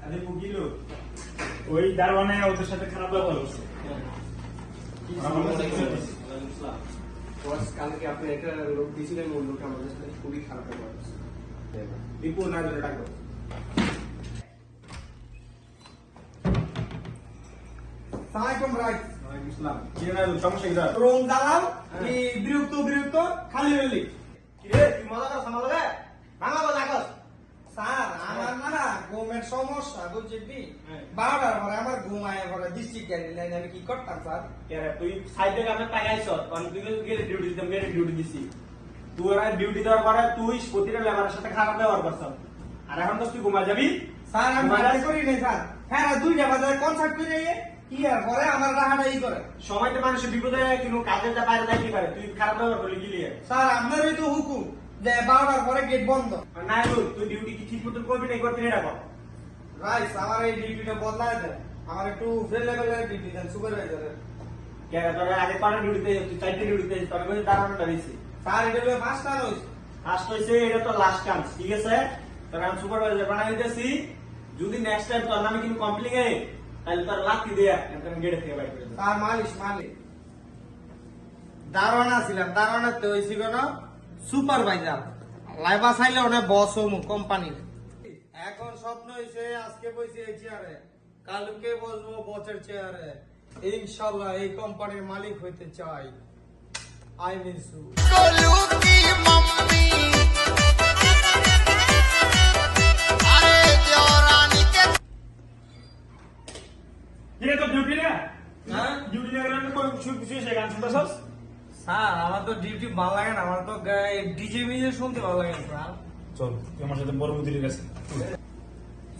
আরে বুকিলো ওই দারওয়ানে ওদের সাথে খারাপ ব্যবহার করছে। বস কালকে আপনি একটা লোক দিয়েছিলেন, ওই লোক আমাদের সাথে খুবই খারাপ ব্যবহার করছে। বিপুল না ধরে ডাকো। সালামালাইকুম রাইট ওয়ালাইকুম আসসালাম। কি না সমস্যা কি? রং দালাল এই বিরক্ত খালি হইলি কি রে, তুই মজা করছ আমার লগে? ভাঙা কথা কস। স্যার আমার না ঘুমের সমস্যা বুঝছেন কি হ্যাঁ। 12টার পরে আমার ঘুমায় পরে ডিস্ট্রিক্ট গাইডলাইন আমি কি করতাম স্যার কে রে, তুই সাইডে কামে পাইছস, কোন তুই গেলে ডিউটি দিতাম, গেলে ডিউটি দিছি। তুই আর ডিউটি দেওয়ার পরে তুই প্রতিটা লেবারের সাথে খারাপ ব্যবহার করছস। আর এখন তো তুই ঘুমা যাবি। স্যার আমি ঘুমায় মাথায় যাস? করি নাই স্যার হ্যাঁ 2টা বাজারে কনসার্ট করে কি আর পরে আমার রাহাটা ই করে সময়তে মানুষের বিপদে কিন্তু কাজে যা বাইরে যাইতে পারে, তুই খারাপ ব্যবহার করলি কি লিয়ে? স্যার আপনারই তো হুকুম যে 12টার পরে গেট বন্ধ না তুই ডিউটি কি ঠিক মতো করবি না, করবি না এটা বল। রাইট আমার এই ডিউটিটা বদলায় দেন আমার একটু ফ্রেন্ড লেভেলের ডিউটি দেন সুপারভাইজারের কে রে, তোর আগে কটা ডিউটিতে তুই 4টা ডিউটিতে তোর মধ্যে দাঁড়ানোটা দিছি। স্যার এটা হলো 5টা রয়েছে ফার্স্ট হইছে এটা তো লাস্ট চান্স, ঠিক আছে? তোর আমি সুপারভাইজার বানাই দিতেছি। যদি নেক্সট টাইম তোর নামে কিন্তু কমপ্লেইন হয় তাহলে তোর লাথি দেয়া একদম গেটে থেকে বাইর করে দেব। তার মালিক দারোয়ানা ছিলাম দারোয়ানাতে হয়েছিল না সুপারভাইজার লাইবা চাইলে অনেক বস হমু কোম্পানির এখন স্বপ্ন হয়েছে আজকে বসে এই চেয়ারে কালকে বসবো বসের চেয়ারে ইনশাল্লাহ এই কোম্পানির মালিক হইতে চাই আই মিস ইউ गोलू की मम्मी अरे देवरानी के কি রে তোর ডিউটি না? হ্যাঁ ডিউটি না গেলে কোন শুয়ে গান শুনতেছস? স্যার আমার তো ডিউটি ভালো লাগে না আমার তো ডিজে মিজে শুনতে ভালো লাগে না স্যার চল তুই আমার সাথে বড় মুদিরের কাছে।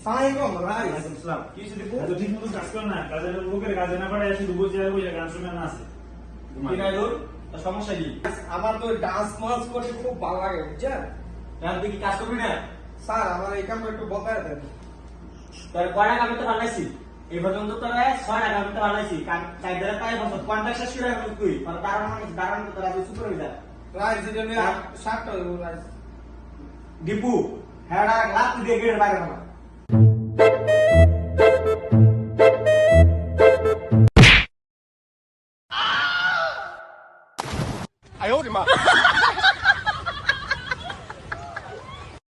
সালামালাইকুম রাইট ওয়ালাইকুম আসসালাম। কি হইছে দীপু? এত ঠিক মতো কাজ কর না, কাজের লোকের কাজে না পারে শুধু বসে বসে গান শুনে না আছে। কি রাইদুর? তোর সমস্যা কি? আমার তো ডান্স মান্স করতে খুব ভালো লাগে বুঝছেন তাহলে তুই কি কাজ করবি না? স্যার আমার এই কামটা একটু বদলায় দেন তোর কয়টা কামে তো বানাইছি এই পর্যন্ত তোর 6টা কামে তো বানাইছি। চাইদারে পাই বছর কন্ট্রাক্ট শেষ করে এখন তুই আর দাঁড়ানো তোর আগে সুপারভাইজার রাইট যেটা নিয়ে 7টা হইব রাইট দীপু হ্যাঁ লাথি দিয়ে গেটের বাইরে হলো।